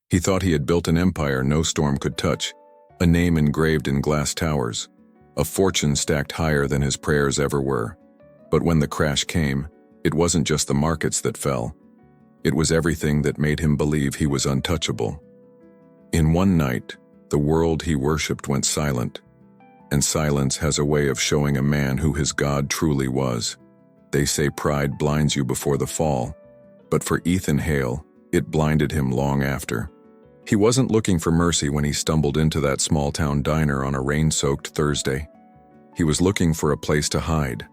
He thought he had built an empire no storm could touch, a name engraved in glass towers, a fortune stacked higher than his prayers ever were. But when the crash came, it wasn't just the markets that fell. It was everything that made him believe he was untouchable. In one night, the world he worshipped went silent, and silence has a way of showing a man who his God truly was. They say pride blinds you before the fall, but for Ethan Hale, it blinded him long after. He wasn't looking for mercy when he stumbled into that small-town diner on a rain-soaked Thursday. He was looking for a place to hide.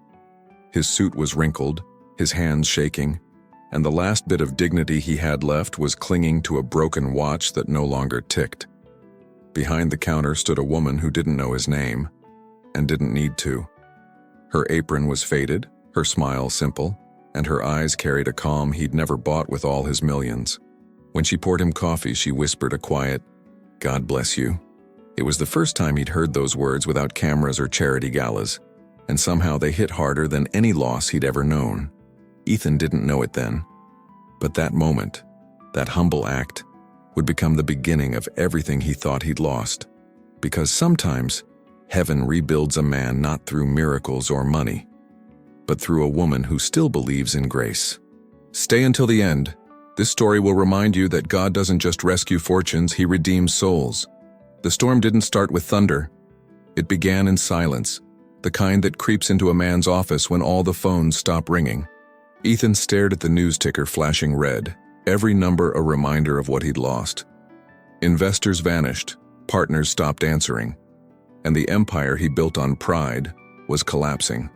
His suit was wrinkled, his hands shaking, and the last bit of dignity he had left was clinging to a broken watch that no longer ticked. Behind the counter stood a woman who didn't know his name, and didn't need to. Her apron was faded, her smile simple, and her eyes carried a calm he'd never bought with all his millions. When she poured him coffee, she whispered a quiet, "God bless you." It was the first time he'd heard those words without cameras or charity galas, and somehow they hit harder than any loss he'd ever known. Ethan didn't know it then, but that moment, that humble act, would become the beginning of everything he thought he'd lost. Because sometimes, heaven rebuilds a man not through miracles or money, but through a woman who still believes in grace. Stay until the end. This story will remind you that God doesn't just rescue fortunes, He redeems souls. The storm didn't start with thunder. It began in silence, the kind that creeps into a man's office when all the phones stop ringing. Ethan stared at the news ticker flashing red, every number a reminder of what he'd lost. Investors vanished, partners stopped answering, and the empire he built on pride was collapsing.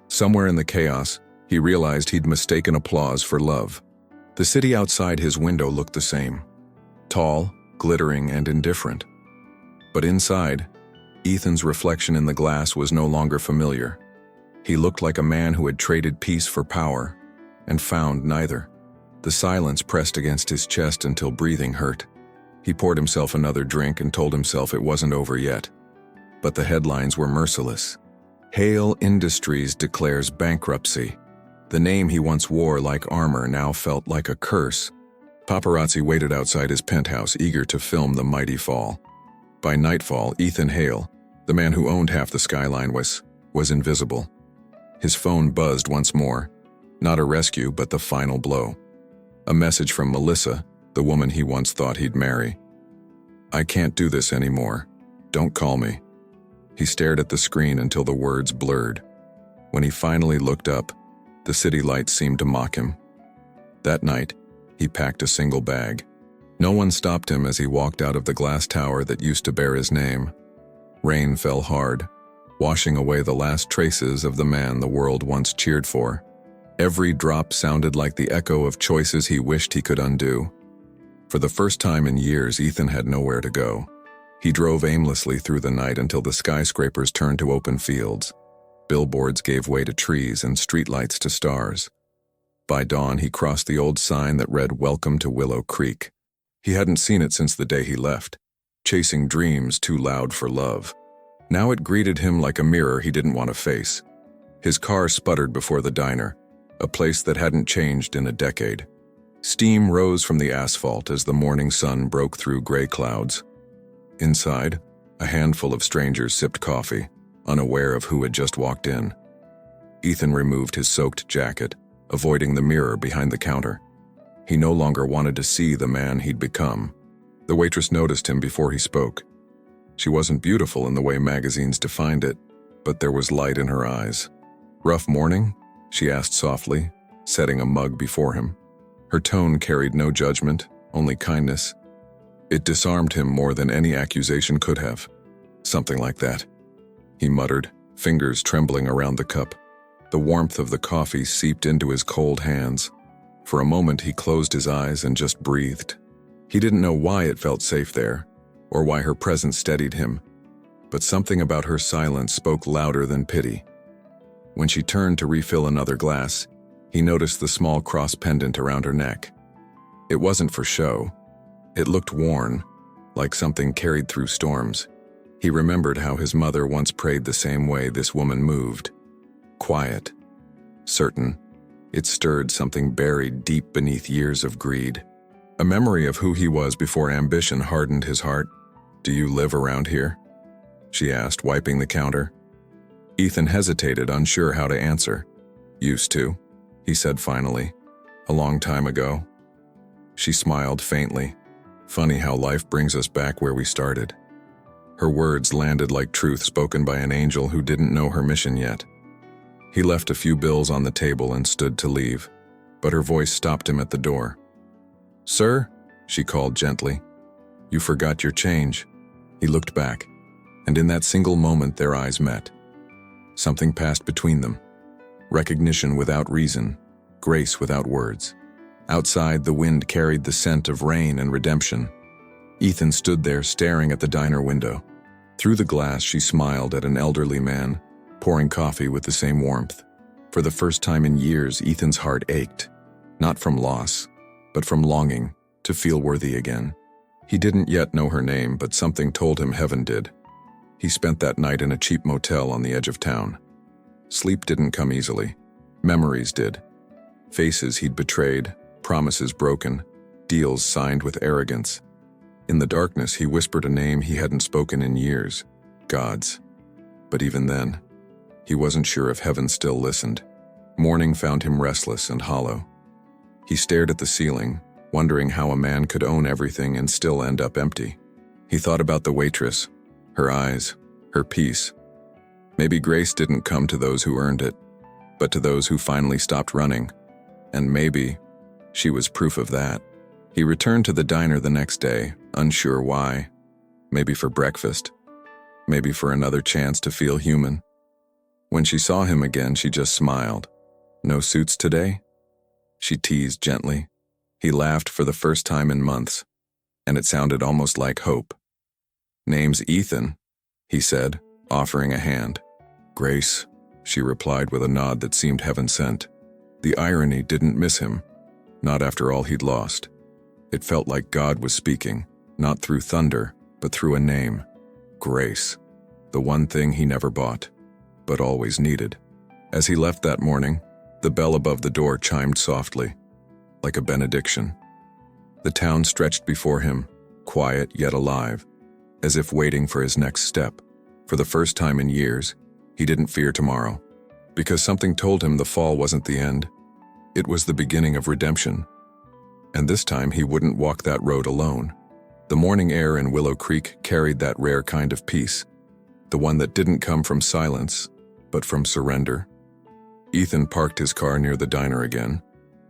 Somewhere in the chaos, he realized he'd mistaken applause for love. The city outside his window looked the same, tall, glittering, and indifferent. But inside, Ethan's reflection in the glass was no longer familiar. He looked like a man who had traded peace for power, and found neither. The silence pressed against his chest until breathing hurt. He poured himself another drink and told himself it wasn't over yet. But the headlines were merciless. Hale Industries declares bankruptcy. The name he once wore like armor now felt like a curse. Paparazzi waited outside his penthouse, eager to film the mighty fall. By nightfall, Ethan Hale, the man who owned half the skyline, was invisible. His phone buzzed once more. Not a rescue, but the final blow. A message from Melissa, the woman he once thought he'd marry. "I can't do this anymore. Don't call me." He stared at the screen until the words blurred. When he finally looked up, the city lights seemed to mock him. That night, he packed a single bag. No one stopped him as he walked out of the glass tower that used to bear his name. Rain fell hard, washing away the last traces of the man the world once cheered for. Every drop sounded like the echo of choices he wished he could undo. For the first time in years, Ethan had nowhere to go. He drove aimlessly through the night until the skyscrapers turned to open fields. Billboards gave way to trees and streetlights to stars. By dawn, he crossed the old sign that read, "Welcome to Willow Creek." He hadn't seen it since the day he left, chasing dreams too loud for love. Now it greeted him like a mirror he didn't want to face. His car sputtered before the diner, a place that hadn't changed in a decade. Steam rose from the asphalt as the morning sun broke through gray clouds. Inside, a handful of strangers sipped coffee, unaware of who had just walked in. Ethan removed his soaked jacket, avoiding the mirror behind the counter. He no longer wanted to see the man he'd become. The waitress noticed him before he spoke. She wasn't beautiful in the way magazines defined it, but there was light in her eyes. "Rough morning?" she asked softly, setting a mug before him. Her tone carried no judgment, only kindness. It disarmed him more than any accusation could have. "Something like that," he muttered, fingers trembling around the cup. The warmth of the coffee seeped into his cold hands. For a moment he closed his eyes and just breathed. He didn't know why it felt safe there, or why her presence steadied him, but something about her silence spoke louder than pity. When she turned to refill another glass, he noticed the small cross pendant around her neck. It wasn't for show. It looked worn, like something carried through storms. He remembered how his mother once prayed the same way this woman moved. Quiet, certain. It stirred something buried deep beneath years of greed. A memory of who he was before ambition hardened his heart. "Do you live around here?" she asked, wiping the counter. Ethan hesitated, unsure how to answer. "Used to," he said finally. "A long time ago." She smiled faintly. Funny how life brings us back where we started. Her words landed like truth spoken by an angel who didn't know her mission yet. He left a few bills on the table and stood to leave, but her voice stopped him at the door. "Sir," she called gently. "You forgot your change." He looked back, and in that single moment their eyes met. Something passed between them. Recognition without reason, grace without words. Outside, the wind carried the scent of rain and redemption. Ethan stood there staring at the diner window. Through the glass, she smiled at an elderly man, pouring coffee with the same warmth. For the first time in years, Ethan's heart ached, not from loss, but from longing to feel worthy again. He didn't yet know her name, but something told him heaven did. He spent that night in a cheap motel on the edge of town. Sleep didn't come easily. Memories did. Faces he'd betrayed, promises broken, deals signed with arrogance. In the darkness, he whispered a name he hadn't spoken in years, God's. But even then, he wasn't sure if heaven still listened. Morning found him restless and hollow. He stared at the ceiling, wondering how a man could own everything and still end up empty. He thought about the waitress, her eyes, her peace. Maybe grace didn't come to those who earned it, but to those who finally stopped running. And maybe she was proof of that. He returned to the diner the next day, unsure why. Maybe for breakfast. Maybe for another chance to feel human. When she saw him again, she just smiled. "No suits today?" she teased gently. He laughed for the first time in months, and it sounded almost like hope. "Name's Ethan," he said, offering a hand. "Grace," she replied with a nod that seemed heaven-sent. The irony didn't miss him, not after all he'd lost. It felt like God was speaking, not through thunder, but through a name. Grace, the one thing he never bought, but always needed. As he left that morning, the bell above the door chimed softly, like a benediction. The town stretched before him, quiet yet alive, as if waiting for his next step. For the first time in years, he didn't fear tomorrow, because something told him the fall wasn't the end. It was the beginning of redemption. And this time he wouldn't walk that road alone. The morning air in Willow Creek carried that rare kind of peace, the one that didn't come from silence, but from surrender. Ethan parked his car near the diner again,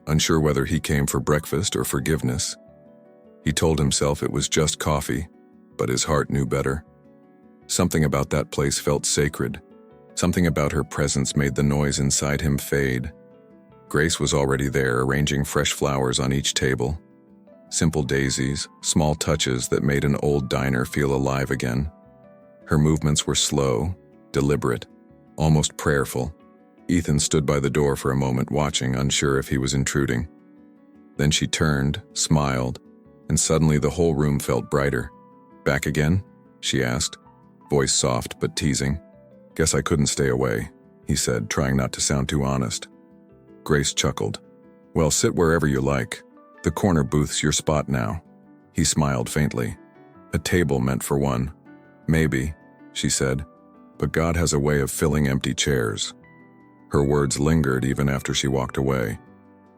unsure whether he came for breakfast or forgiveness. He told himself it was just coffee, but his heart knew better. Something about that place felt sacred. Something about her presence made the noise inside him fade. Grace was already there, arranging fresh flowers on each table. Simple daisies, small touches that made an old diner feel alive again. Her movements were slow, deliberate, almost prayerful. Ethan stood by the door for a moment, watching, unsure if he was intruding. Then she turned, smiled, and suddenly the whole room felt brighter. "Back again?" she asked, voice soft but teasing. "Guess I couldn't stay away," he said, trying not to sound too honest. Grace chuckled. "Well, sit wherever you like. The corner booth's your spot now." He smiled faintly. "A table meant for one." "Maybe," she said, "but God has a way of filling empty chairs." Her words lingered even after she walked away.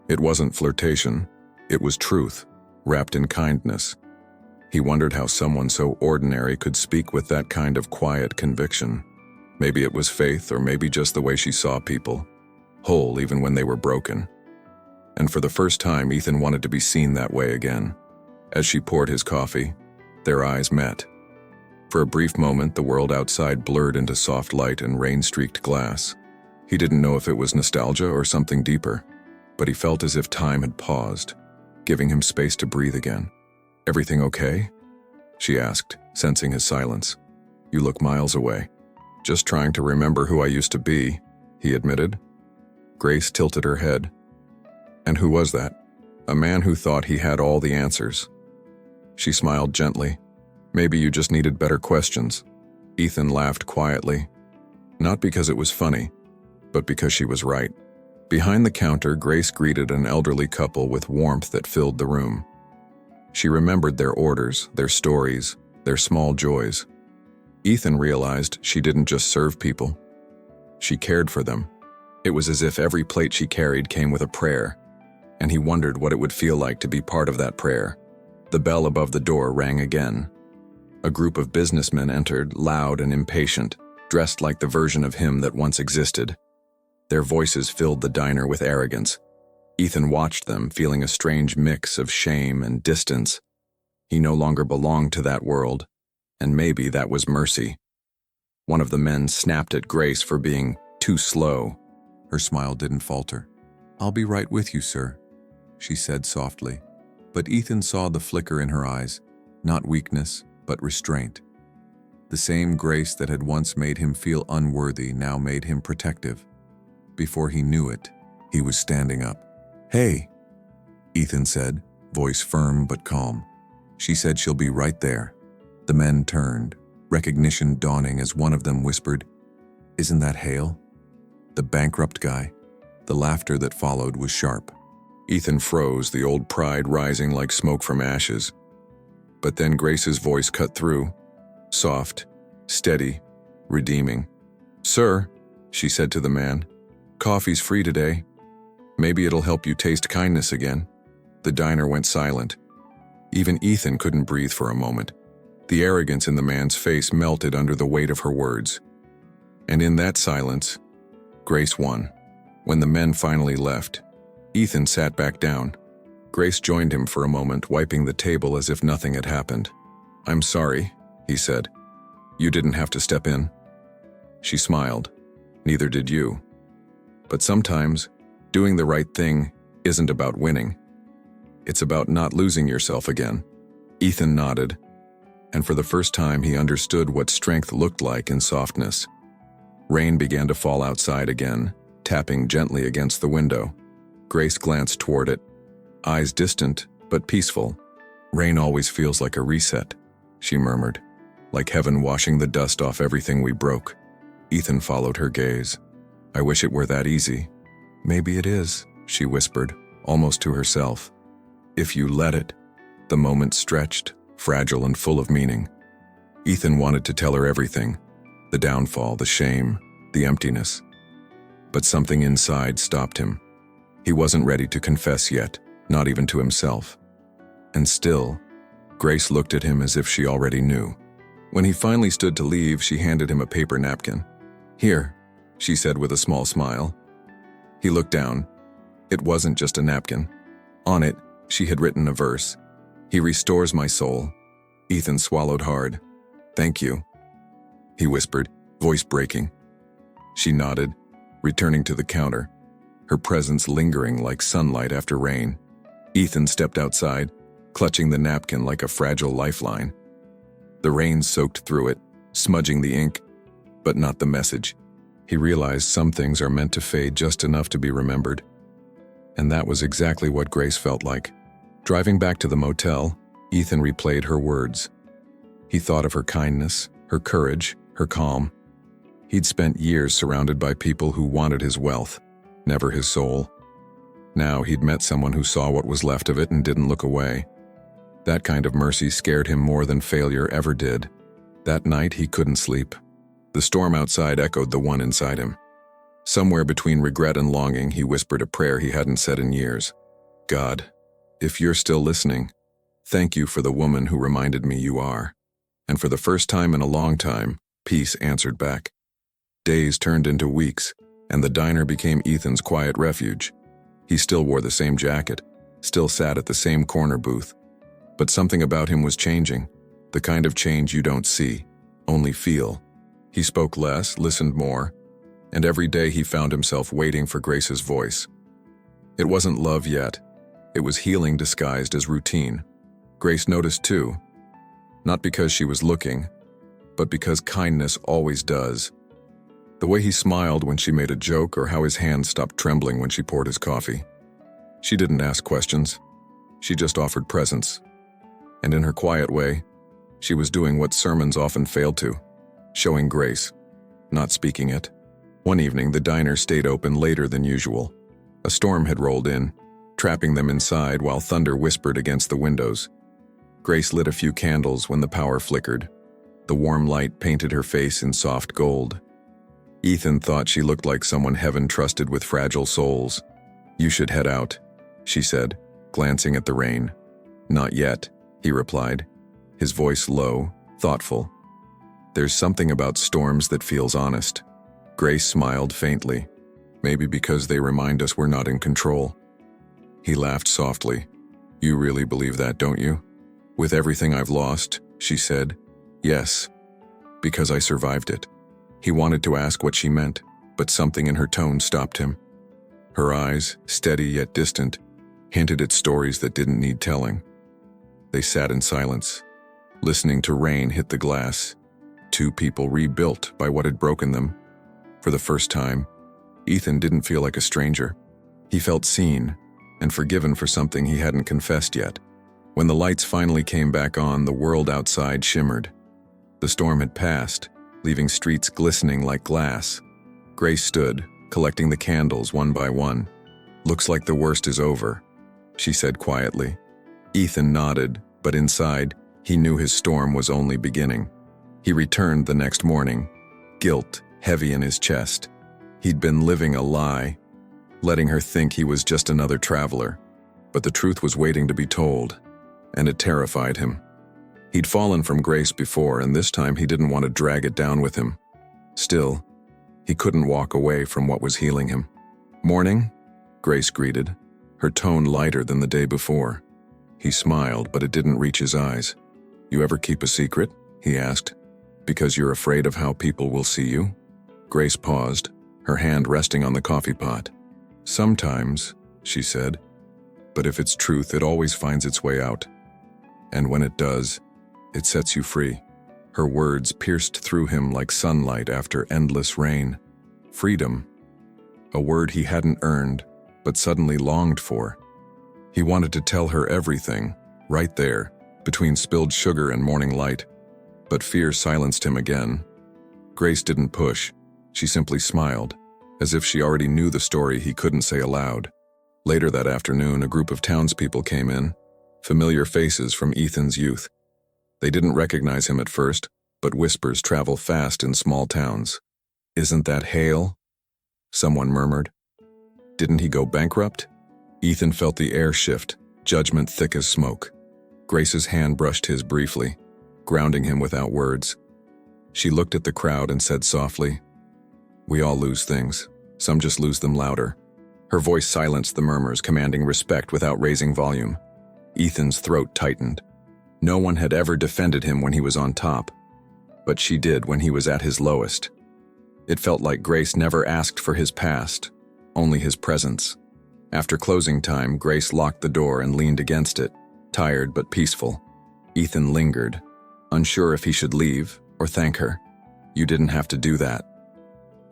It wasn't flirtation, it was truth, wrapped in kindness. He wondered how someone so ordinary could speak with that kind of quiet conviction. Maybe it was faith, or maybe just the way she saw people, whole even when they were broken. And for the first time, Ethan wanted to be seen that way again. As she poured his coffee, their eyes met. For a brief moment, the world outside blurred into soft light and rain-streaked glass. He didn't know if it was nostalgia or something deeper, but he felt as if time had paused, giving him space to breathe again. "Everything okay?" she asked, sensing his silence. "You look miles away." "Just trying to remember who I used to be," he admitted. Grace tilted her head. "And who was that? A man who thought he had all the answers." She smiled gently. "Maybe you just needed better questions." Ethan laughed quietly, not because it was funny, but because she was right. Behind the counter, Grace greeted an elderly couple with warmth that filled the room. She remembered their orders, their stories, their small joys. Ethan realized she didn't just serve people. She cared for them. It was as if every plate she carried came with a prayer, and he wondered what it would feel like to be part of that prayer. The bell above the door rang again. A group of businessmen entered, loud and impatient, dressed like the version of him that once existed. Their voices filled the diner with arrogance. Ethan watched them, feeling a strange mix of shame and distance. He no longer belonged to that world, and maybe that was mercy. One of the men snapped at Grace for being too slow. Her smile didn't falter. "I'll be right with you, sir," she said softly. But Ethan saw the flicker in her eyes, not weakness, but restraint. The same Grace that had once made him feel unworthy now made him protective. Before he knew it, he was standing up. "Hey," Ethan said, voice firm but calm. She said she'll be right there. The men turned, recognition dawning as one of them whispered, "Isn't that Hale? The bankrupt guy?" The laughter that followed was sharp. Ethan froze, the old pride rising like smoke from ashes. But then Grace's voice cut through, soft, steady, redeeming. "Sir," she said to the man, "coffee's free today. Maybe it'll help you taste kindness again." The diner went silent. Even Ethan couldn't breathe for a moment. The arrogance in the man's face melted under the weight of her words. And in that silence, Grace won. When the men finally left, Ethan sat back down. Grace joined him for a moment, wiping the table as if nothing had happened. "I'm sorry," he said. "You didn't have to step in." She smiled. "Neither did you. But sometimes, doing the right thing isn't about winning. It's about not losing yourself again." Ethan nodded, and for the first time he understood what strength looked like in softness. Rain began to fall outside again, tapping gently against the window. Grace glanced toward it, eyes distant but peaceful. "Rain always feels like a reset," she murmured, "like heaven washing the dust off everything we broke." Ethan followed her gaze. "I wish it were that easy." "Maybe it is," she whispered, almost to herself. "If you let it." The moment stretched, fragile and full of meaning. Ethan wanted to tell her everything, the downfall, the shame, the emptiness. But something inside stopped him. He wasn't ready to confess yet, not even to himself. And still, Grace looked at him as if she already knew. When he finally stood to leave, she handed him a paper napkin. "Here," she said with a small smile. He looked down. It wasn't just a napkin. On it, she had written a verse. "He restores my soul." Ethan swallowed hard. "Thank you," he whispered, voice breaking. She nodded, returning to the counter, her presence lingering like sunlight after rain. Ethan stepped outside, clutching the napkin like a fragile lifeline. The rain soaked through it, smudging the ink, but not the message. He realized some things are meant to fade just enough to be remembered. And that was exactly what Grace felt like. Driving back to the motel, Ethan replayed her words. He thought of her kindness, her courage, her calm. He'd spent years surrounded by people who wanted his wealth, never his soul. Now he'd met someone who saw what was left of it and didn't look away. That kind of mercy scared him more than failure ever did. That night he couldn't sleep. The storm outside echoed the one inside him. Somewhere between regret and longing, he whispered a prayer he hadn't said in years. "God, if you're still listening, thank you for the woman who reminded me you are." And for the first time in a long time, peace answered back. Days turned into weeks, and the diner became Ethan's quiet refuge. He still wore the same jacket, still sat at the same corner booth. But something about him was changing, the kind of change you don't see, only feel. He spoke less, listened more, and every day he found himself waiting for Grace's voice. It wasn't love yet. It was healing disguised as routine. Grace noticed too, not because she was looking, but because kindness always does. The way he smiled when she made a joke or how his hand stopped trembling when she poured his coffee. She didn't ask questions. She just offered presence. And in her quiet way, she was doing what sermons often failed to, showing grace, not speaking it. One evening, the diner stayed open later than usual. A storm had rolled in, trapping them inside while thunder whispered against the windows. Grace lit a few candles when the power flickered. The warm light painted her face in soft gold. Ethan thought she looked like someone heaven trusted with fragile souls. "You should head out," she said, glancing at the rain. "Not yet," he replied, his voice low, thoughtful. "There's something about storms that feels honest." Grace smiled faintly, maybe because they remind us we're not in control. He laughed softly. "You really believe that, don't you?" "With everything I've lost," she said. "Yes, because I survived it." He wanted to ask what she meant, but something in her tone stopped him. Her eyes, steady yet distant, hinted at stories that didn't need telling. They sat in silence, listening to rain hit the glass, two people rebuilt by what had broken them. For the first time, Ethan didn't feel like a stranger. He felt seen and forgiven for something he hadn't confessed yet. When the lights finally came back on, the world outside shimmered. The storm had passed, leaving streets glistening like glass. Grace stood, collecting the candles one by one. "Looks like the worst is over," she said quietly. Ethan nodded, but inside, he knew his storm was only beginning. He returned the next morning, guilt heavy in his chest. He'd been living a lie, letting her think he was just another traveler. But the truth was waiting to be told, and it terrified him. He'd fallen from grace before, and this time he didn't want to drag it down with him. Still, he couldn't walk away from what was healing him. "Morning," Grace greeted, her tone lighter than the day before. He smiled, but it didn't reach his eyes. "You ever keep a secret?" he asked. "Because you're afraid of how people will see you?" Grace paused, her hand resting on the coffee pot. "Sometimes," she said, "but if it's truth, it always finds its way out. And when it does, it sets you free." Her words pierced through him like sunlight after endless rain. Freedom, a word he hadn't earned, but suddenly longed for. He wanted to tell her everything, right there, between spilled sugar and morning light. But fear silenced him again. Grace didn't push. She simply smiled, as if she already knew the story he couldn't say aloud. Later that afternoon, a group of townspeople came in, familiar faces from Ethan's youth. They didn't recognize him at first, but whispers travel fast in small towns. "Isn't that Hale?" someone murmured. "Didn't he go bankrupt?" Ethan felt the air shift, judgment thick as smoke. Grace's hand brushed his briefly, grounding him without words. She looked at the crowd and said softly, "We all lose things. Some just lose them louder." Her voice silenced the murmurs, commanding respect without raising volume. Ethan's throat tightened. No one had ever defended him when he was on top, but she did when he was at his lowest. It felt like Grace never asked for his past, only his presence. After closing time, Grace locked the door and leaned against it, tired but peaceful. Ethan lingered, unsure if he should leave or thank her. "You didn't have to do that,"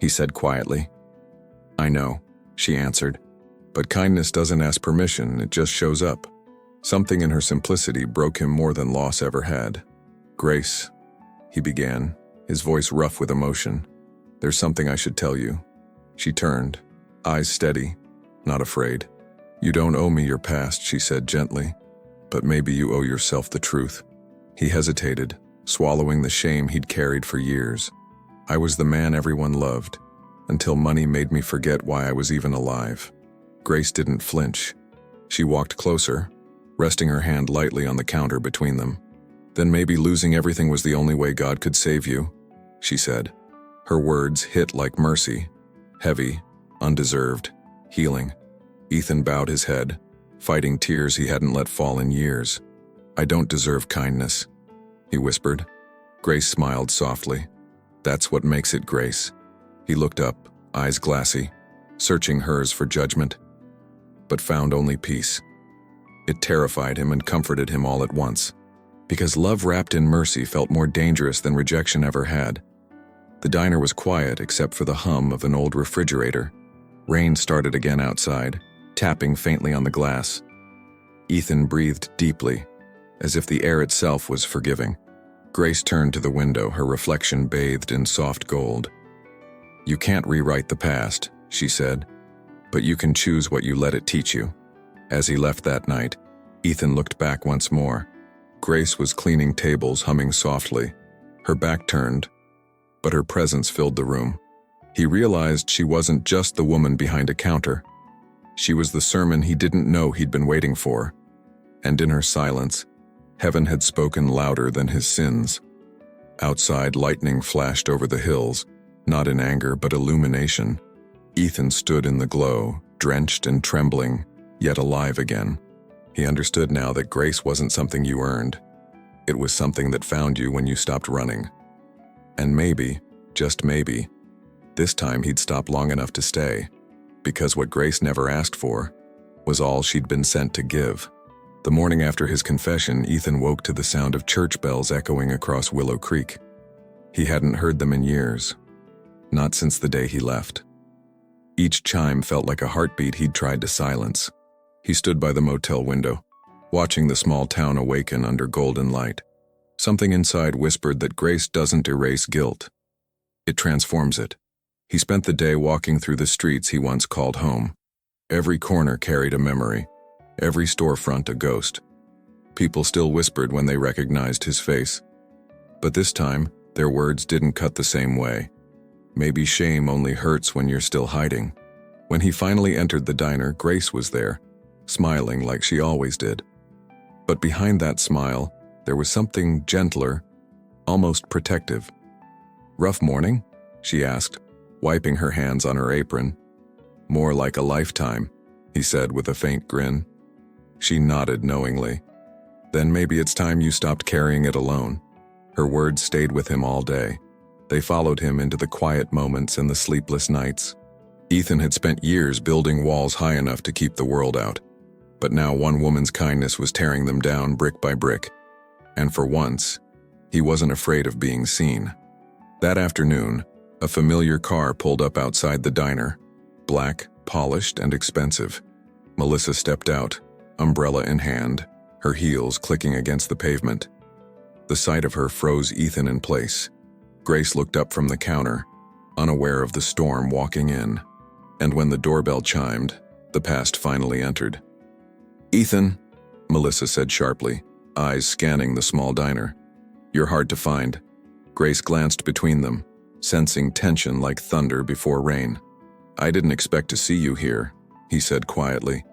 he said quietly. "I know," she answered, "but kindness doesn't ask permission, it just shows up." Something in her simplicity broke him more than loss ever had. "Grace," he began, his voice rough with emotion, "there's something I should tell you." She turned, eyes steady, not afraid. "You don't owe me your past," she said gently, "but maybe you owe yourself the truth." He hesitated, swallowing the shame he'd carried for years. "I was the man everyone loved, until money made me forget why I was even alive." Grace didn't flinch. She walked closer, resting her hand lightly on the counter between them. "Then maybe losing everything was the only way God could save you," she said. Her words hit like mercy, heavy, undeserved, healing. Ethan bowed his head, fighting tears he hadn't let fall in years. "I don't deserve kindness," he whispered. Grace smiled softly. "That's what makes it grace." He looked up, eyes glassy, searching hers for judgment, but found only peace. It terrified him and comforted him all at once, because love wrapped in mercy felt more dangerous than rejection ever had. The diner was quiet except for the hum of an old refrigerator. Rain started again outside, tapping faintly on the glass. Ethan breathed deeply, as if the air itself was forgiving. Grace turned to the window, her reflection bathed in soft gold. "You can't rewrite the past," she said, "but you can choose what you let it teach you." As he left that night, Ethan looked back once more. Grace was cleaning tables, humming softly, her back turned, but her presence filled the room. He realized she wasn't just the woman behind a counter. She was the sermon he didn't know he'd been waiting for. And in her silence, heaven had spoken louder than his sins. Outside, lightning flashed over the hills, not in anger but illumination. Ethan stood in the glow, drenched and trembling, yet alive again. He understood now that grace wasn't something you earned. It was something that found you when you stopped running. And maybe, just maybe, this time he'd stop long enough to stay, because what Grace never asked for was all she'd been sent to give. The morning after his confession, Ethan woke to the sound of church bells echoing across Willow Creek. He hadn't heard them in years, not since the day he left. Each chime felt like a heartbeat he'd tried to silence. He stood by the motel window, watching the small town awaken under golden light. Something inside whispered that grace doesn't erase guilt. It transforms it. He spent the day walking through the streets he once called home. Every corner carried a memory, every storefront a ghost. People still whispered when they recognized his face. But this time, their words didn't cut the same way. Maybe shame only hurts when you're still hiding. When he finally entered the diner, Grace was there, smiling like she always did. But behind that smile, there was something gentler, almost protective. "Rough morning?" she asked, wiping her hands on her apron. "More like a lifetime," he said with a faint grin. She nodded knowingly. "Then maybe it's time you stopped carrying it alone." Her words stayed with him all day. They followed him into the quiet moments and the sleepless nights. Ethan had spent years building walls high enough to keep the world out. But now one woman's kindness was tearing them down brick by brick. And for once, he wasn't afraid of being seen. That afternoon, a familiar car pulled up outside the diner, black, polished, and expensive. Melissa stepped out, umbrella in hand, her heels clicking against the pavement. The sight of her froze Ethan in place. Grace looked up from the counter, unaware of the storm walking in. And when the doorbell chimed, the past finally entered. "Ethan," Melissa said sharply, eyes scanning the small diner. "You're hard to find." Grace glanced between them, sensing tension like thunder before rain. "I didn't expect to see you here," he said quietly.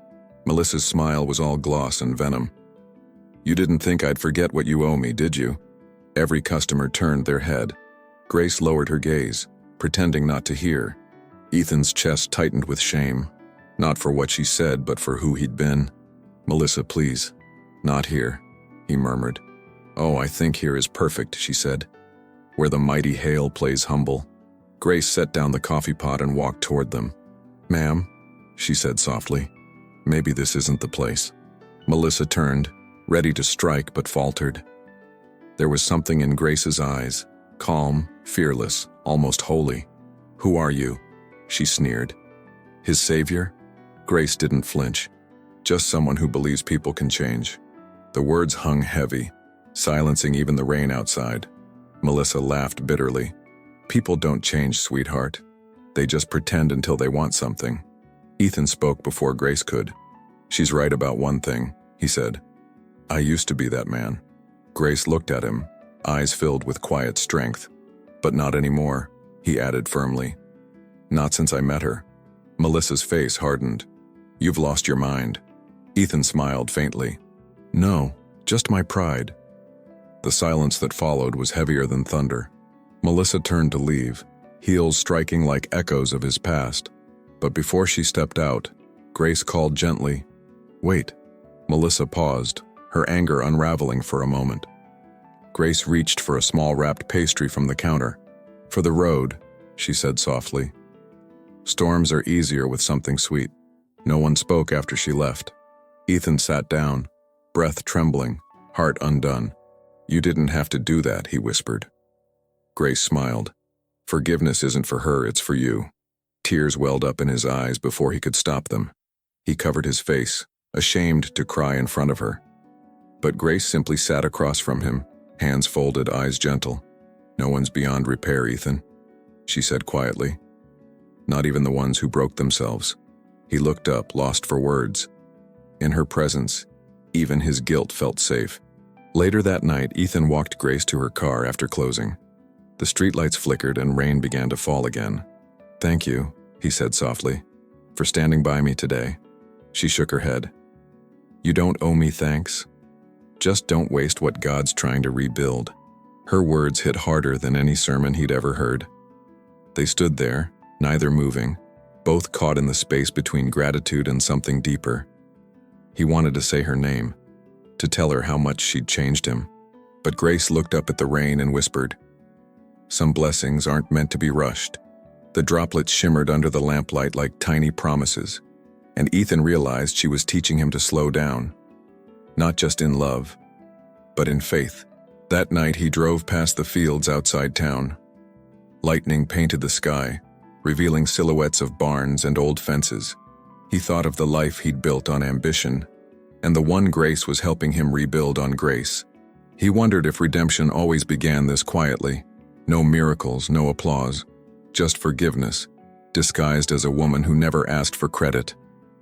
Melissa's smile was all gloss and venom. "You didn't think I'd forget what you owe me, did you?" Every customer turned their head. Grace lowered her gaze, pretending not to hear. Ethan's chest tightened with shame, not for what she said, but for who he'd been. "Melissa, please. Not here," he murmured. "Oh, I think here is perfect," she said. "Where the mighty hail plays humble." Grace set down the coffee pot and walked toward them. "Ma'am," she said softly, "maybe this isn't the place." Melissa turned, ready to strike but faltered. There was something in Grace's eyes, calm, fearless, almost holy. "Who are you?" she sneered. "His savior?" Grace didn't flinch. "Just someone who believes people can change." The words hung heavy, silencing even the rain outside. Melissa laughed bitterly. "People don't change, sweetheart. They just pretend until they want something." Ethan spoke before Grace could. "She's right about one thing," he said. "I used to be that man." Grace looked at him, eyes filled with quiet strength. "But not anymore," he added firmly. "Not since I met her." Melissa's face hardened. "You've lost your mind." Ethan smiled faintly. "No, just my pride." The silence that followed was heavier than thunder. Melissa turned to leave, heels striking like echoes of his past. But before she stepped out, Grace called gently, "Wait." Melissa paused, her anger unraveling for a moment. Grace reached for a small wrapped pastry from the counter. "For the road," she said softly. "Storms are easier with something sweet." No one spoke after she left. Ethan sat down, breath trembling, heart undone. "You didn't have to do that," he whispered. Grace smiled. "Forgiveness isn't for her, it's for you." Tears welled up in his eyes before he could stop them. He covered his face, ashamed to cry in front of her. But Grace simply sat across from him, hands folded, eyes gentle. "No one's beyond repair, Ethan," she said quietly. "Not even the ones who broke themselves." He looked up, lost for words. In her presence, even his guilt felt safe. Later that night, Ethan walked Grace to her car after closing. The streetlights flickered and rain began to fall again. "Thank you," he said softly, "for standing by me today." She shook her head. "You don't owe me thanks. Just don't waste what God's trying to rebuild." Her words hit harder than any sermon he'd ever heard. They stood there, neither moving, both caught in the space between gratitude and something deeper. He wanted to say her name, to tell her how much she'd changed him. But Grace looked up at the rain and whispered, "Some blessings aren't meant to be rushed." The droplets shimmered under the lamplight like tiny promises, and Ethan realized she was teaching him to slow down, not just in love, but in faith. That night he drove past the fields outside town. Lightning painted the sky, revealing silhouettes of barns and old fences. He thought of the life he'd built on ambition, and the one Grace was helping him rebuild on grace. He wondered if redemption always began this quietly. No miracles, no applause, just forgiveness, disguised as a woman who never asked for credit.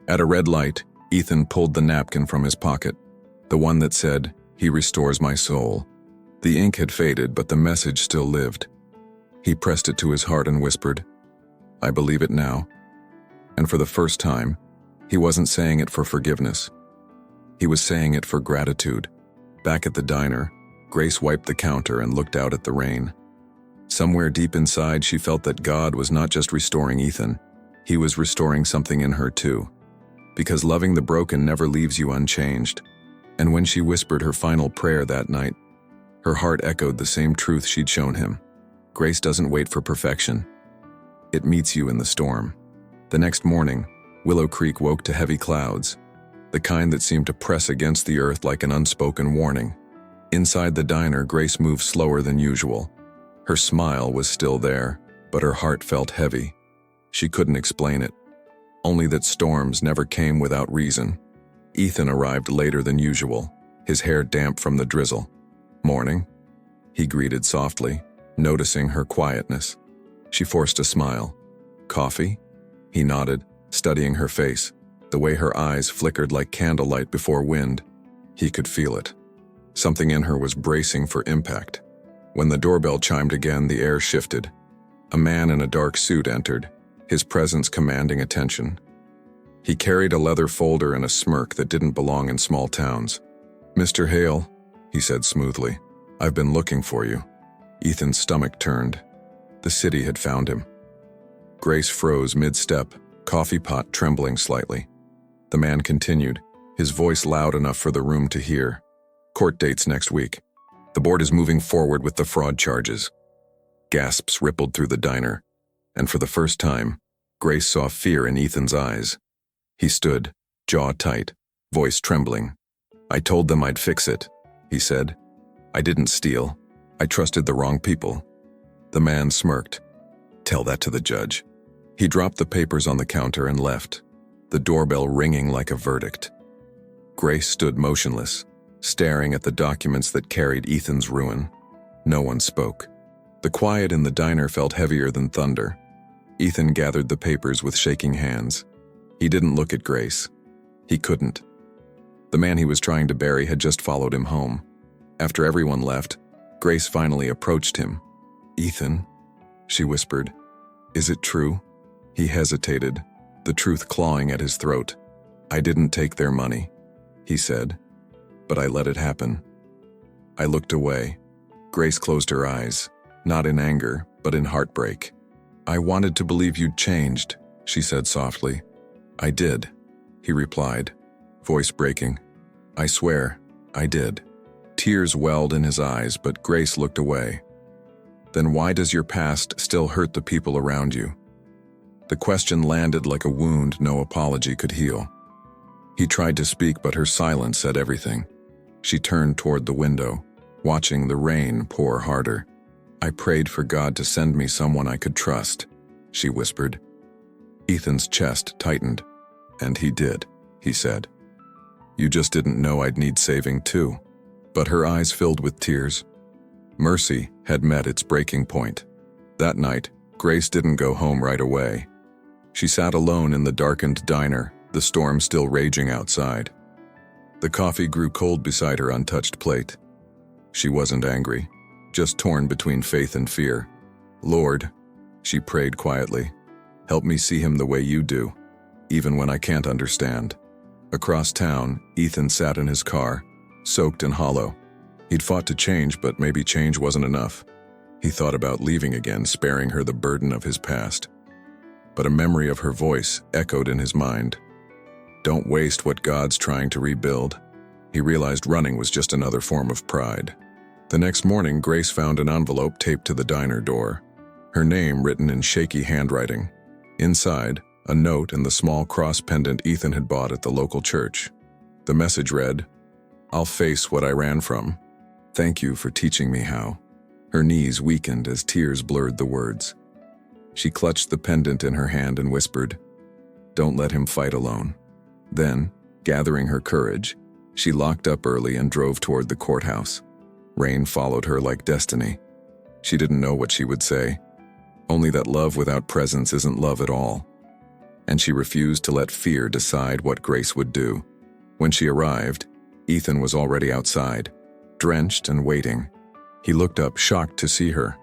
At a red light, Ethan pulled the napkin from his pocket, the one that said, "He restores my soul." The ink had faded, but the message still lived. He pressed it to his heart and whispered, "I believe it now." And for the first time, he wasn't saying it for forgiveness. He was saying it for gratitude. Back at the diner, Grace wiped the counter and looked out at the rain. Somewhere deep inside, she felt that God was not just restoring Ethan, he was restoring something in her too. Because loving the broken never leaves you unchanged. And when she whispered her final prayer that night, her heart echoed the same truth she'd shown him. Grace doesn't wait for perfection. It meets you in the storm. The next morning, Willow Creek woke to heavy clouds, the kind that seemed to press against the earth like an unspoken warning. Inside the diner, Grace moved slower than usual. Her smile was still there, but her heart felt heavy. She couldn't explain it, only that storms never came without reason. Ethan arrived later than usual, his hair damp from the drizzle. "Morning," he greeted softly, noticing her quietness. She forced a smile. "Coffee?" He nodded, studying her face, the way her eyes flickered like candlelight before wind. He could feel it. Something in her was bracing for impact. When the doorbell chimed again, the air shifted. A man in a dark suit entered, his presence commanding attention. He carried a leather folder and a smirk that didn't belong in small towns. "Mr. Hale," he said smoothly, "I've been looking for you." Ethan's stomach turned. The city had found him. Grace froze mid-step, coffee pot trembling slightly. The man continued, his voice loud enough for the room to hear. "Court dates next week. The board is moving forward with the fraud charges." Gasps rippled through the diner, and for the first time, Grace saw fear in Ethan's eyes. He stood, jaw tight, voice trembling. "I told them I'd fix it," he said. "I didn't steal. I trusted the wrong people." The man smirked. "Tell that to the judge." He dropped the papers on the counter and left, the doorbell ringing like a verdict. Grace stood motionless, staring at the documents that carried Ethan's ruin. No one spoke. The quiet in the diner felt heavier than thunder. Ethan gathered the papers with shaking hands. He didn't look at Grace. He couldn't. The man he was trying to bury had just followed him home. After everyone left, Grace finally approached him. "Ethan," she whispered, "is it true?" He hesitated, the truth clawing at his throat. "I didn't take their money," he said, "but I let it happen." I looked away. Grace closed her eyes, not in anger, but in heartbreak. "I wanted to believe you'd changed," she said softly. "I did," he replied, voice breaking. "I swear, I did." Tears welled in his eyes, but Grace looked away. "Then why does your past still hurt the people around you?" The question landed like a wound no apology could heal. He tried to speak, but her silence said everything. She turned toward the window, watching the rain pour harder. "I prayed for God to send me someone I could trust," she whispered. Ethan's chest tightened. "And he did," he said. "You just didn't know I'd need saving too." But her eyes filled with tears. Mercy had met its breaking point. That night, Grace didn't go home right away. She sat alone in the darkened diner, the storm still raging outside. The coffee grew cold beside her untouched plate. She wasn't angry, just torn between faith and fear. "Lord," she prayed quietly, "help me see him the way you do, even when I can't understand." Across town, Ethan sat in his car, soaked and hollow. He'd fought to change, but maybe change wasn't enough. He thought about leaving again, sparing her the burden of his past. But a memory of her voice echoed in his mind. Don't waste what God's trying to rebuild. He realized running was just another form of pride. The next morning, Grace found an envelope taped to the diner door. Her name written in shaky handwriting. Inside, a note and the small cross pendant Ethan had bought at the local church. The message read, "I'll face what I ran from. Thank you for teaching me how." Her knees weakened as tears blurred the words. She clutched the pendant in her hand and whispered, "Don't let him fight alone." Then, gathering her courage, she locked up early and drove toward the courthouse. Rain followed her like destiny. She didn't know what she would say, only that love without presence isn't love at all. And she refused to let fear decide what Grace would do. When she arrived, Ethan was already outside, drenched and waiting. He looked up, shocked to see her.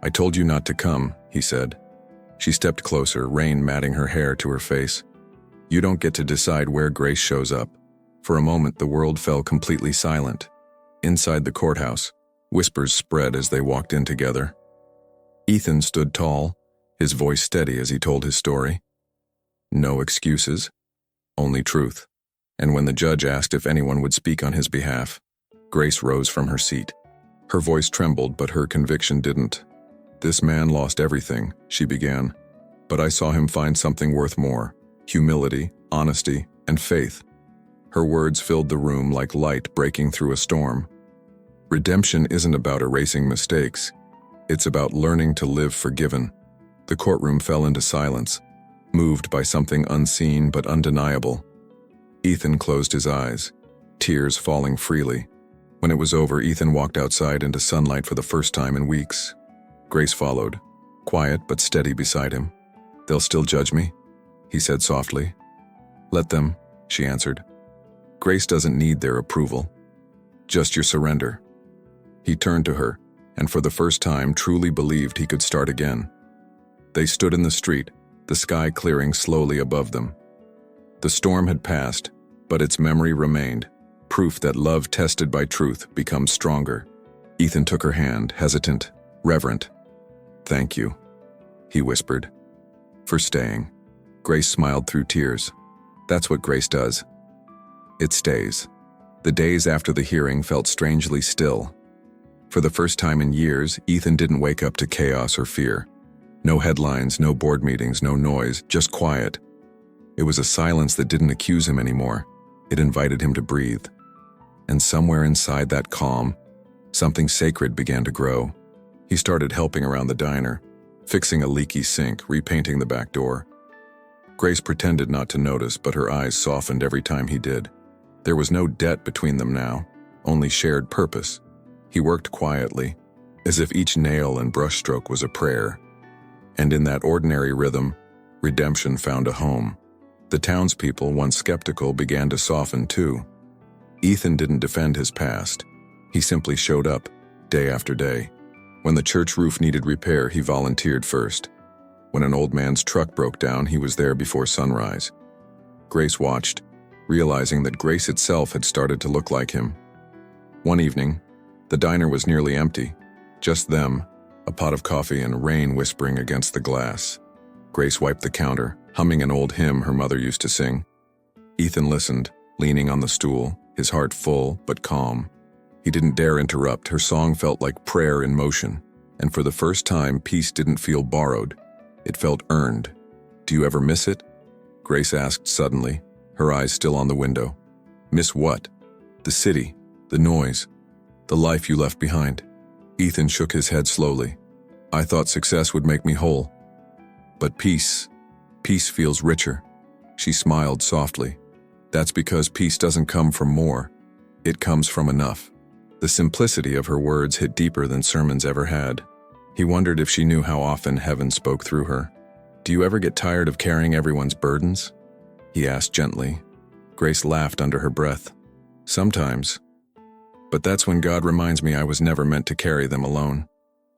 "I told you not to come," he said. She stepped closer, rain matting her hair to her face. "You don't get to decide where Grace shows up." For a moment, the world fell completely silent. Inside the courthouse, whispers spread as they walked in together. Ethan stood tall, his voice steady as he told his story. No excuses, only truth. And when the judge asked if anyone would speak on his behalf, Grace rose from her seat. Her voice trembled, but her conviction didn't. "This man lost everything," she began, "but I saw him find something worth more: humility, honesty, and faith." Her words filled the room like light breaking through a storm. Redemption isn't about erasing mistakes. It's about learning to live forgiven. The courtroom fell into silence, moved by something unseen but undeniable. Ethan closed his eyes, tears falling freely. When it was over, Ethan walked outside into sunlight for the first time in weeks. Grace followed, quiet but steady beside him. "They'll still judge me?" he said softly. "Let them," she answered. "Grace doesn't need their approval, just your surrender." He turned to her, and for the first time truly believed he could start again. They stood in the street, the sky clearing slowly above them. The storm had passed, but its memory remained, proof that love tested by truth becomes stronger. Ethan took her hand, hesitant, reverent. "Thank you," he whispered, "for staying." Grace smiled through tears. That's what grace does. It stays. The days after the hearing felt strangely still. For the first time in years, Ethan didn't wake up to chaos or fear. No headlines, no board meetings, no noise, just quiet. It was a silence that didn't accuse him anymore. It invited him to breathe. And somewhere inside that calm, something sacred began to grow. He started helping around the diner, fixing a leaky sink, repainting the back door. Grace pretended not to notice, but her eyes softened every time he did. There was no debt between them now, only shared purpose. He worked quietly, as if each nail and brushstroke was a prayer. And in that ordinary rhythm, redemption found a home. The townspeople, once skeptical, began to soften too. Ethan didn't defend his past. He simply showed up, day after day. When the church roof needed repair, he volunteered first. When an old man's truck broke down, he was there before sunrise. Grace watched, realizing that grace itself had started to look like him. One evening, the diner was nearly empty. Just them, a pot of coffee and rain whispering against the glass. Grace wiped the counter, humming an old hymn her mother used to sing. Ethan listened, leaning on the stool, his heart full but calm. He didn't dare interrupt. Her song felt like prayer in motion, and for the first time, peace didn't feel borrowed. It felt earned. "Do you ever miss it?" Grace asked suddenly, her eyes still on the window. "Miss what?" "The city, the noise, the life you left behind." Ethan shook his head slowly. "I thought success would make me whole. But peace feels richer." She smiled softly. "That's because peace doesn't come from more. It comes from enough." The simplicity of her words hit deeper than sermons ever had. He wondered if she knew how often heaven spoke through her. "Do you ever get tired of carrying everyone's burdens?" he asked gently. Grace laughed under her breath. "Sometimes. But that's when God reminds me I was never meant to carry them alone.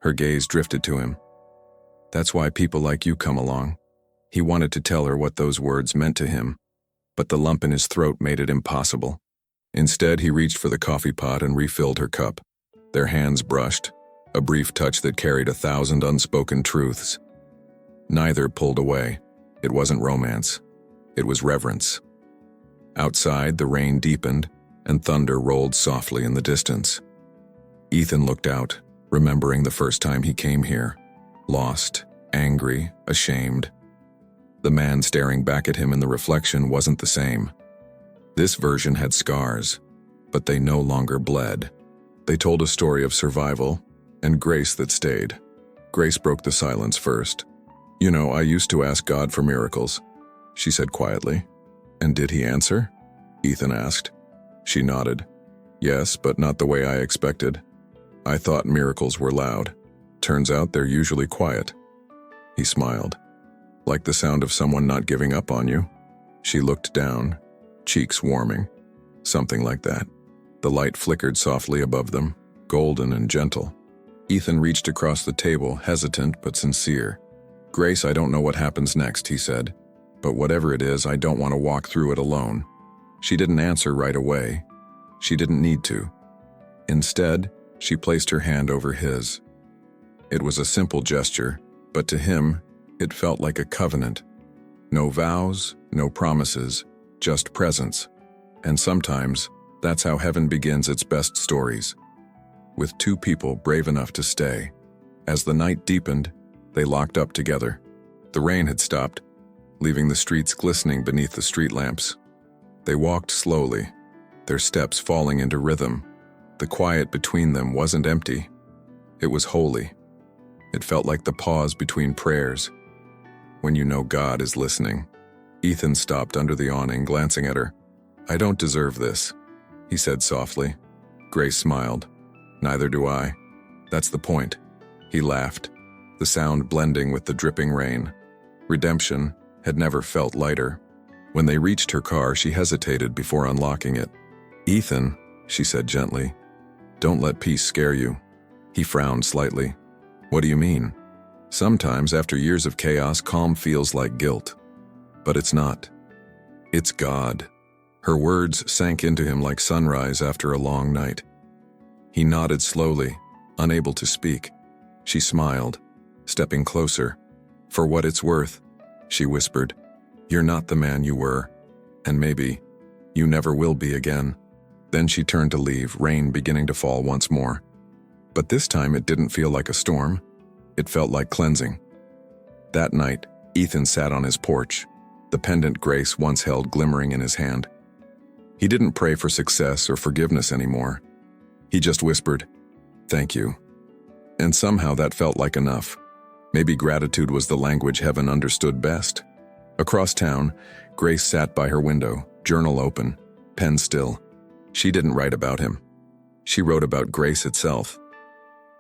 Her gaze drifted to him. That's why people like you come along. He wanted to tell her what those words meant to him, but the lump in his throat made it impossible. Instead, he reached for the coffee pot and refilled her cup. Their hands brushed, a brief touch that carried 1,000 unspoken truths. Neither pulled away. It wasn't romance. It was reverence. Outside, the rain deepened, and thunder rolled softly in the distance. Ethan looked out, remembering the first time he came here. Lost, angry, ashamed. The man staring back at him in the reflection wasn't the same. This version had scars, but they no longer bled. They told a story of survival and grace that stayed. Grace broke the silence first. "You know, I used to ask God for miracles," she said quietly. "And did he answer?" Ethan asked. She nodded. "Yes, but not the way I expected. I thought miracles were loud. Turns out they're usually quiet." He smiled. "Like the sound of someone not giving up on you?" She looked down, cheeks warming. "Something like that." The light flickered softly above them, golden and gentle. Ethan reached across the table, hesitant but sincere. "Grace, I don't know what happens next," he said. "But whatever it is, I don't want to walk through it alone." She didn't answer right away. She didn't need to. Instead, she placed her hand over his. It was a simple gesture, but to him, it felt like a covenant. No vows, no promises, just presence. And sometimes, that's how heaven begins its best stories. With two people brave enough to stay. As the night deepened, they locked up together. The rain had stopped, leaving the streets glistening beneath the street lamps. They walked slowly, their steps falling into rhythm. The quiet between them wasn't empty. It was holy. It felt like the pause between prayers. When you know God is listening. Ethan stopped under the awning, glancing at her. "I don't deserve this," he said softly. Grace smiled. "Neither do I. That's the point." He laughed, the sound blending with the dripping rain. Redemption had never felt lighter. When they reached her car, she hesitated before unlocking it. "Ethan," she said gently, "don't let peace scare you." He frowned slightly. "What do you mean?" "Sometimes, after years of chaos, calm feels like guilt. But it's not. It's God." Her words sank into him like sunrise after a long night. He nodded slowly, unable to speak. She smiled, stepping closer. "For what it's worth," she whispered, "you're not the man you were, and maybe you never will be again." Then she turned to leave, rain beginning to fall once more. But this time it didn't feel like a storm. It felt like cleansing. That night, Ethan sat on his porch, the pendant Grace once held glimmering in his hand. He didn't pray for success or forgiveness anymore. He just whispered, "Thank you." And somehow that felt like enough. Maybe gratitude was the language heaven understood best. Across town, Grace sat by her window, journal open, pen still. She didn't write about him. She wrote about grace itself.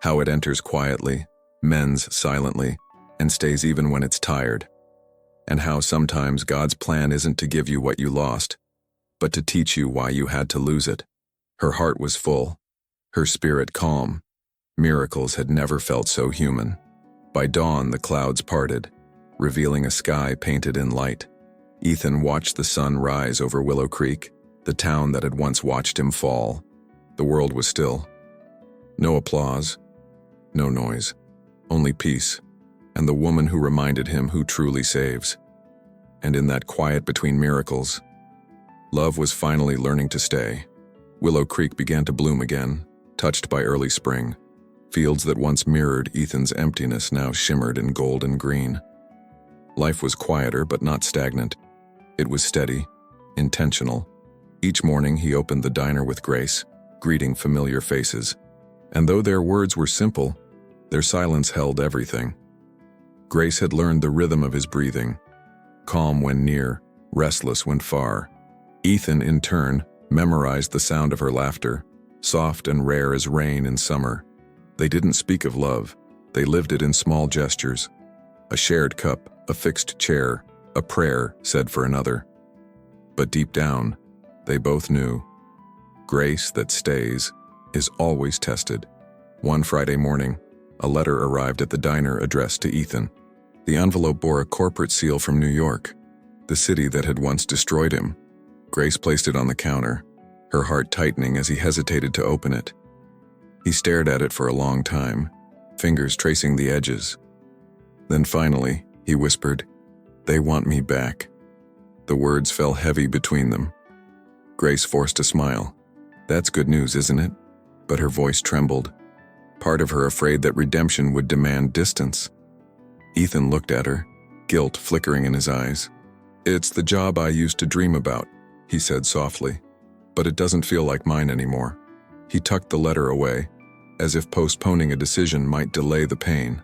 How it enters quietly, mends silently, and stays even when it's tired. And how sometimes God's plan isn't to give you what you lost, but to teach you why you had to lose it. Her heart was full, her spirit calm. Miracles had never felt so human. By dawn, the clouds parted, revealing a sky painted in light. Ethan watched the sun rise over Willow Creek, the town that had once watched him fall. The world was still. No applause, no noise, only peace, and the woman who reminded him who truly saves. And in that quiet between miracles, love was finally learning to stay. Willow Creek began to bloom again, touched by early spring. Fields that once mirrored Ethan's emptiness now shimmered in gold and green. Life was quieter but not stagnant. It was steady, intentional. Each morning he opened the diner with Grace, greeting familiar faces. And though their words were simple, their silence held everything. Grace had learned the rhythm of his breathing, calm when near, restless when far. Ethan, in turn, memorized the sound of her laughter, soft and rare as rain in summer. They didn't speak of love, they lived it in small gestures. A shared cup, a fixed chair, a prayer said for another. But deep down, they both knew. Grace that stays is always tested. One Friday morning, a letter arrived at the diner addressed to Ethan. The envelope bore a corporate seal from New York, the city that had once destroyed him. Grace placed it on the counter, her heart tightening as he hesitated to open it. He stared at it for a long time, fingers tracing the edges. Then finally, he whispered, "They want me back." The words fell heavy between them. Grace forced a smile. "That's good news, isn't it?" But her voice trembled, part of her afraid that redemption would demand distance. Ethan looked at her, guilt flickering in his eyes. "It's the job I used to dream about," he said softly, "but it doesn't feel like mine anymore." He tucked the letter away, as if postponing a decision might delay the pain.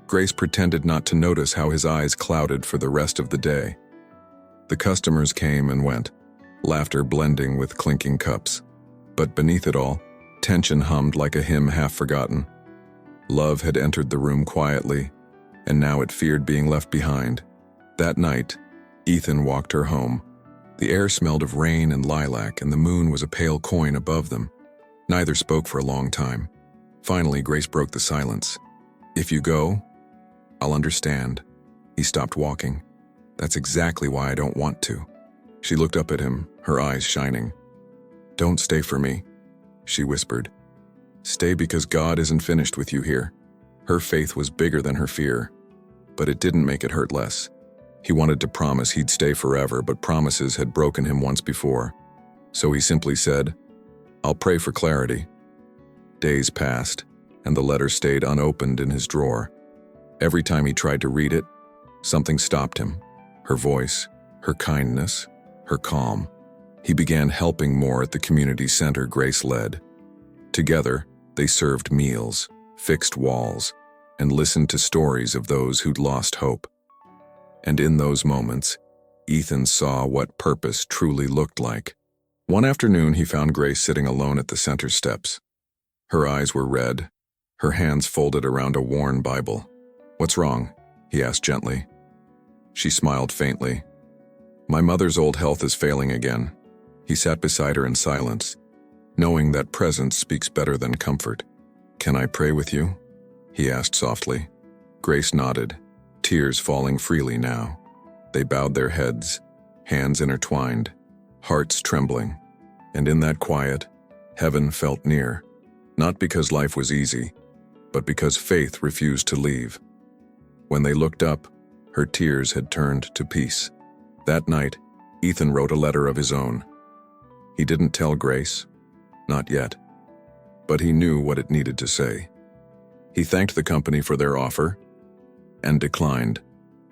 Grace pretended not to notice how his eyes clouded for the rest of the day. The customers came and went, laughter blending with clinking cups. But beneath it all, tension hummed like a hymn half forgotten. Love had entered the room quietly, and now it feared being left behind. That night, Ethan walked her home. The air smelled of rain and lilac, and the moon was a pale coin above them. Neither spoke for a long time. Finally, Grace broke the silence. "If you go, I'll understand." He stopped walking. "That's exactly why I don't want to." She looked up at him, her eyes shining. "Don't stay for me," she whispered. "Stay because God isn't finished with you here." Her faith was bigger than her fear, but it didn't make it hurt less. He wanted to promise he'd stay forever, but promises had broken him once before. So he simply said, "I'll pray for clarity." Days passed, and the letter stayed unopened in his drawer. Every time he tried to read it, something stopped him. Her voice, her kindness, her calm. He began helping more at the community center Grace led. Together, they served meals, fixed walls, and listened to stories of those who'd lost hope. And in those moments, Ethan saw what purpose truly looked like. One afternoon, he found Grace sitting alone at the center steps. Her eyes were red, her hands folded around a worn Bible. "What's wrong?" he asked gently. She smiled faintly. "My mother's old health is failing again." He sat beside her in silence, knowing that presence speaks better than comfort. "Can I pray with you?" he asked softly. Grace nodded, tears falling freely now. They bowed their heads, hands intertwined, hearts trembling. And in that quiet, heaven felt near. Not because life was easy, but because faith refused to leave. When they looked up, her tears had turned to peace. That night, Ethan wrote a letter of his own. He didn't tell Grace, not yet, but he knew what it needed to say. He thanked the company for their offer, and declined,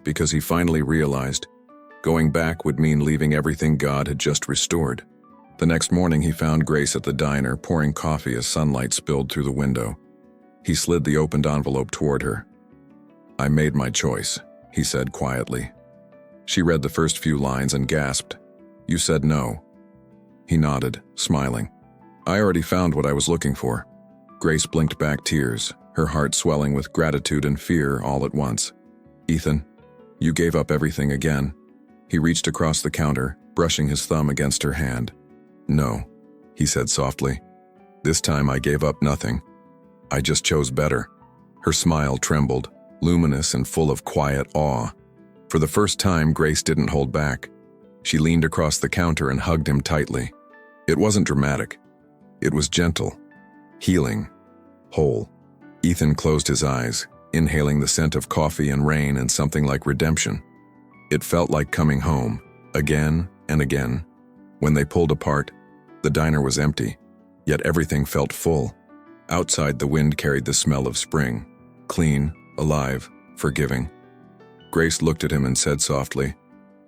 because he finally realized going back would mean leaving everything God had just restored. The next morning, he found Grace at the diner, pouring coffee as sunlight spilled through the window. He slid the opened envelope toward her. "I made my choice," he said quietly. She read the first few lines and gasped. "You said no." He nodded, smiling. "I already found what I was looking for." Grace blinked back tears, her heart swelling with gratitude and fear all at once. "Ethan, you gave up everything again." He reached across the counter, brushing his thumb against her hand. "No," he said softly. "This time I gave up nothing. I just chose better." Her smile trembled, luminous and full of quiet awe. For the first time, Grace didn't hold back. She leaned across the counter and hugged him tightly. It wasn't dramatic. It was gentle, healing, whole. Ethan closed his eyes, inhaling the scent of coffee and rain and something like redemption. It felt like coming home, again and again. When they pulled apart, the diner was empty, yet everything felt full. Outside, the wind carried the smell of spring, clean, alive, forgiving. Grace looked at him and said softly,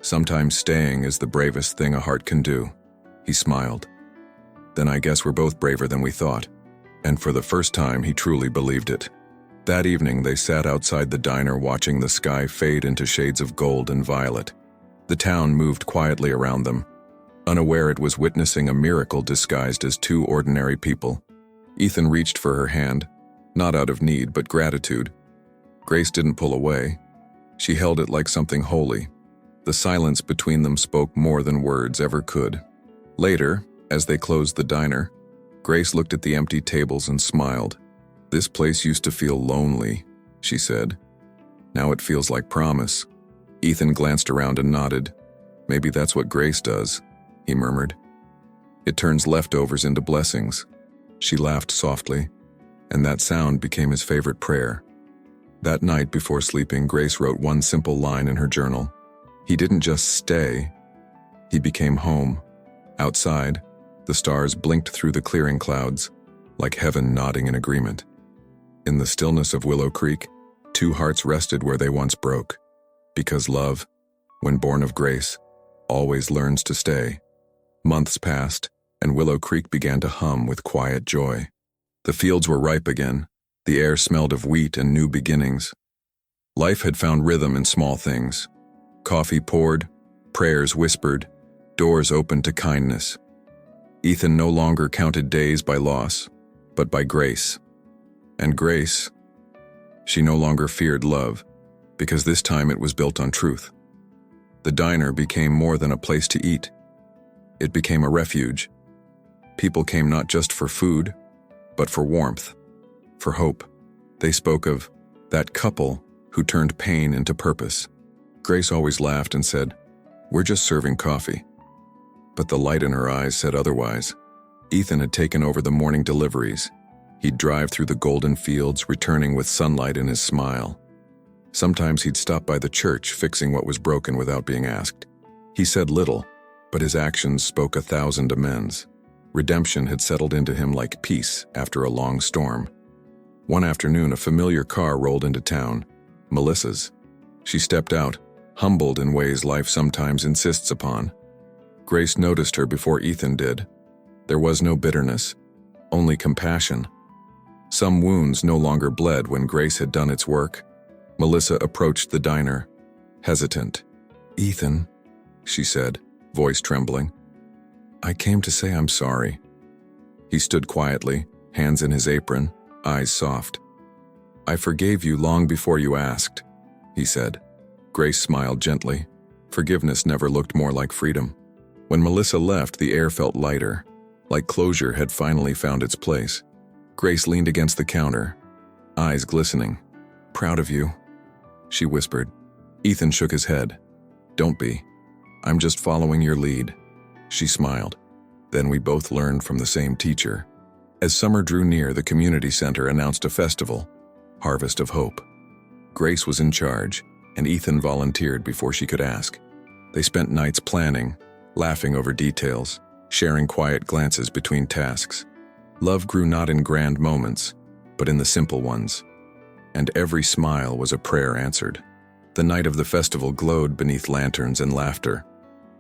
"Sometimes staying is the bravest thing a heart can do." He smiled. "Then I guess we're both braver than we thought." And for the first time, he truly believed it. That evening, they sat outside the diner watching the sky fade into shades of gold and violet. The town moved quietly around them, unaware it was witnessing a miracle disguised as two ordinary people. Ethan reached for her hand, not out of need but gratitude. Grace didn't pull away. She held it like something holy. The silence between them spoke more than words ever could. Later, as they closed the diner, Grace looked at the empty tables and smiled. "This place used to feel lonely," she said. "Now it feels like promise." Ethan glanced around and nodded. "Maybe that's what grace does," he murmured. "It turns leftovers into blessings." She laughed softly, and that sound became his favorite prayer. That night before sleeping, Grace wrote one simple line in her journal. He didn't just stay, he became home. Outside, the stars blinked through the clearing clouds, like heaven nodding in agreement. In the stillness of Willow Creek, two hearts rested where they once broke, because love, when born of grace, always learns to stay. Months passed, and Willow Creek began to hum with quiet joy. The fields were ripe again, the air smelled of wheat and new beginnings. Life had found rhythm in small things. Coffee poured, prayers whispered, doors opened to kindness. Ethan no longer counted days by loss, but by grace. And grace, she no longer feared love, because this time it was built on truth. The diner became more than a place to eat. It became a refuge. People came not just for food, but for warmth, for hope. They spoke of that couple who turned pain into purpose. Grace always laughed and said, "We're just serving coffee." But the light in her eyes said otherwise. Ethan had taken over the morning deliveries. He'd drive through the golden fields, returning with sunlight in his smile. Sometimes he'd stop by the church, fixing what was broken without being asked. He said little, but his actions spoke 1,000 amens. Redemption had settled into him like peace after a long storm. One afternoon, a familiar car rolled into town, Melissa's. She stepped out, humbled in ways life sometimes insists upon. Grace noticed her before Ethan did. There was no bitterness, only compassion. Some wounds no longer bled when grace had done its work. Melissa approached the diner, hesitant. "Ethan," she said, voice trembling. "I came to say I'm sorry." He stood quietly, hands in his apron, eyes soft. "I forgave you long before you asked," he said. Grace smiled gently. Forgiveness never looked more like freedom. When Melissa left, the air felt lighter, like closure had finally found its place. Grace leaned against the counter, eyes glistening. "Proud of you," she whispered. Ethan shook his head. "Don't be. I'm just following your lead." She smiled. Then we both learned from the same teacher. As summer drew near, the community center announced a festival, Harvest of Hope. Grace was in charge, and Ethan volunteered before she could ask. They spent nights planning, laughing over details, sharing quiet glances between tasks. Love grew not in grand moments, but in the simple ones. And every smile was a prayer answered. The night of the festival glowed beneath lanterns and laughter.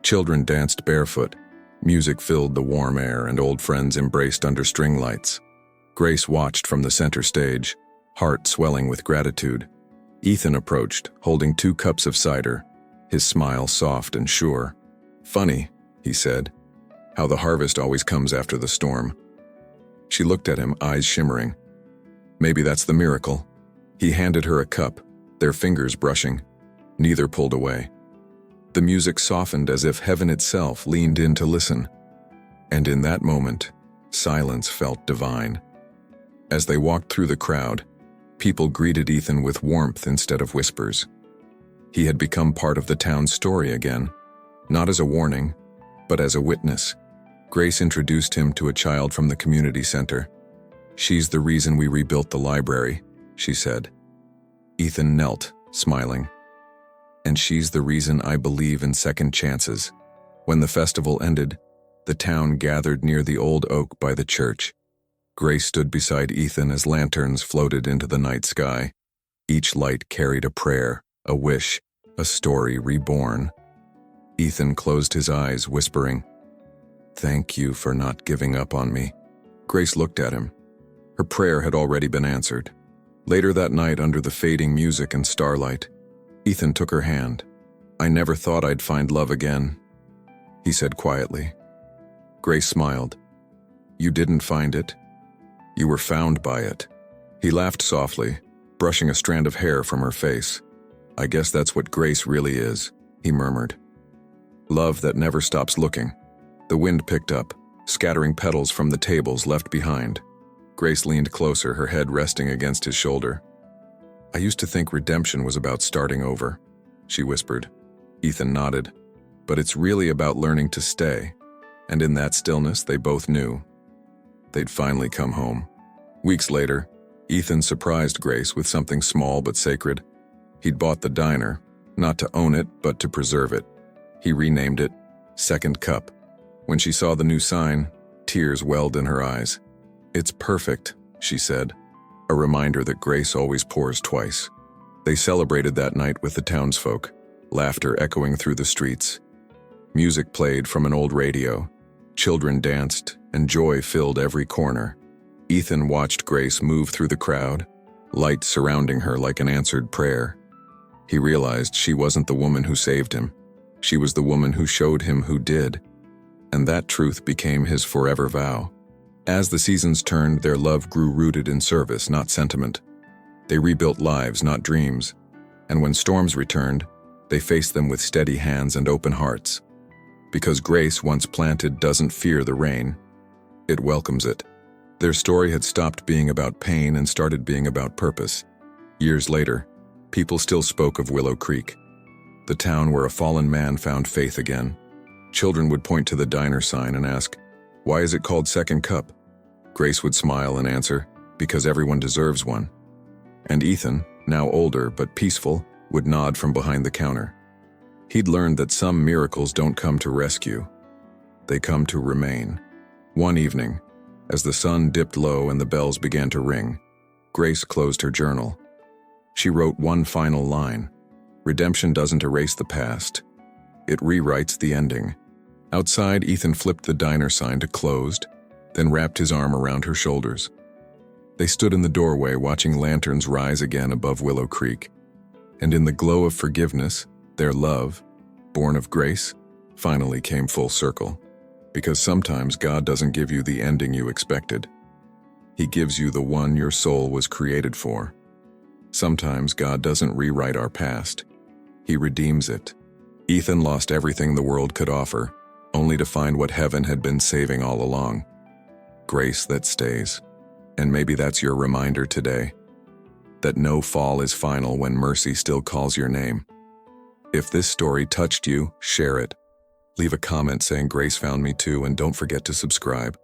Children danced barefoot, music filled the warm air, and old friends embraced under string lights. Grace watched from the center stage, heart swelling with gratitude. Ethan approached, holding 2 cups of cider, his smile soft and sure. "Funny," he said, "how the harvest always comes after the storm." She looked at him, eyes shimmering. "Maybe that's the miracle." He handed her a cup, their fingers brushing. Neither pulled away. The music softened as if heaven itself leaned in to listen. And in that moment, silence felt divine. As they walked through the crowd, people greeted Ethan with warmth instead of whispers. He had become part of the town's story again, not as a warning, but as a witness. Grace introduced him to a child from the community center. "She's the reason we rebuilt the library," she said. Ethan knelt, smiling. "And she's the reason I believe in second chances." When the festival ended, the town gathered near the old oak by the church. Grace stood beside Ethan as lanterns floated into the night sky. Each light carried a prayer, a wish, a story reborn. Ethan closed his eyes, whispering, "Thank you for not giving up on me." Grace looked at him. Her prayer had already been answered. Later that night, under the fading music and starlight, Ethan took her hand. "I never thought I'd find love again," he said quietly. Grace smiled. "You didn't find it. You were found by it." He laughed softly, brushing a strand of hair from her face. "I guess that's what grace really is," he murmured. "Love that never stops looking." The wind picked up, scattering petals from the tables left behind. Grace leaned closer, her head resting against his shoulder. "I used to think redemption was about starting over," she whispered. Ethan nodded. "But it's really about learning to stay." And in that stillness, they both knew they'd finally come home. Weeks later, Ethan surprised Grace with something small but sacred. He'd bought the diner, not to own it, but to preserve it. He renamed it Second Cup. When she saw the new sign, tears welled in her eyes. "It's perfect," she said, a reminder that grace always pours twice. They celebrated that night with the townsfolk, laughter echoing through the streets. Music played from an old radio. Children danced, and joy filled every corner. Ethan watched Grace move through the crowd, light surrounding her like an answered prayer. He realized she wasn't the woman who saved him. She was the woman who showed him who did. And that truth became his forever vow. As the seasons turned, their love grew rooted in service, not sentiment. They rebuilt lives, not dreams. And when storms returned, they faced them with steady hands and open hearts. Because grace, once planted, doesn't fear the rain. It welcomes it. Their story had stopped being about pain and started being about purpose. Years later, people still spoke of Willow Creek, the town where a fallen man found faith again. Children would point to the diner sign and ask, "Why is it called Second Cup?" Grace would smile and answer, "Because everyone deserves one." And Ethan, now older but peaceful, would nod from behind the counter. He'd learned that some miracles don't come to rescue. They come to remain. One evening, as the sun dipped low and the bells began to ring, Grace closed her journal. She wrote one final line. Redemption doesn't erase the past. It rewrites the ending. Outside, Ethan flipped the diner sign to closed, then wrapped his arm around her shoulders. They stood in the doorway watching lanterns rise again above Willow Creek. And in the glow of forgiveness, their love, born of grace, finally came full circle. Because sometimes God doesn't give you the ending you expected. He gives you the one your soul was created for. Sometimes God doesn't rewrite our past. He redeems it. Ethan lost everything the world could offer, only to find what heaven had been saving all along. Grace that stays. And maybe that's your reminder today. That no fall is final when mercy still calls your name. If this story touched you, share it. Leave a comment saying Grace found me too, and don't forget to subscribe.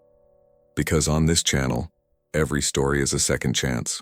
Because on this channel, every story is a second chance.